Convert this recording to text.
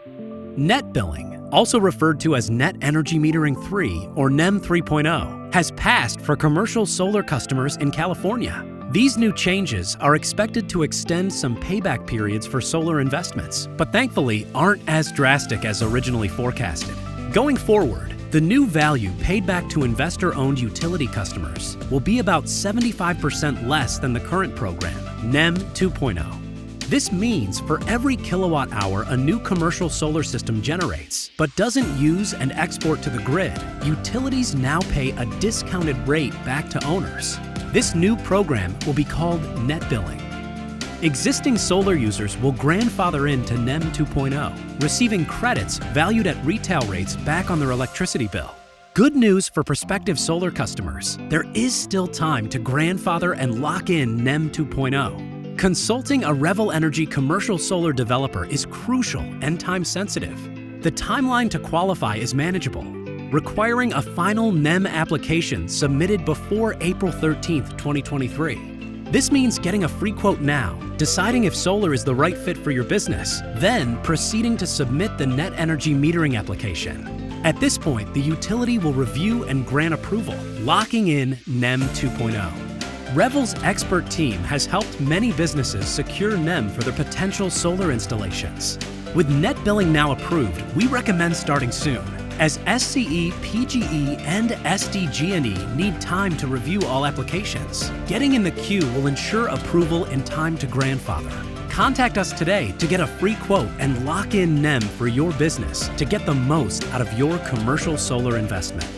Net billing, also referred to as Net Energy Metering 3 or NEM 3.0, has passed for commercial solar customers in California. These new changes are expected to extend some payback periods for solar investments, but thankfully aren't as drastic as originally forecasted. Going forward, the new value paid back to investor-owned utility customers will be about 75% less than the current program, NEM 2.0. This means for every kilowatt hour a new commercial solar system generates, but doesn't use and export to the grid, utilities now pay a discounted rate back to owners. This new program will be called net billing. Existing solar users will grandfather into NEM 2.0, receiving credits valued at retail rates back on their electricity bill. Good news for prospective solar customers. There is still time to grandfather and lock in NEM 2.0. Consulting a Renewable Energy commercial solar developer is crucial and time-sensitive. The timeline to qualify is manageable, requiring a final NEM application submitted before April 13, 2023. This means getting a free quote now, deciding if solar is the right fit for your business, then proceeding to submit the Net Energy Metering application. At this point, the utility will review and grant approval, locking in NEM 2.0. Revel's expert team has helped many businesses secure NEM for their potential solar installations. With net billing now approved, we recommend starting soon, as SCE, PGE, and SDG&E need time to review all applications. Getting in the queue will ensure approval in time to grandfather. Contact us today to get a free quote and lock in NEM for your business to get the most out of your commercial solar investment.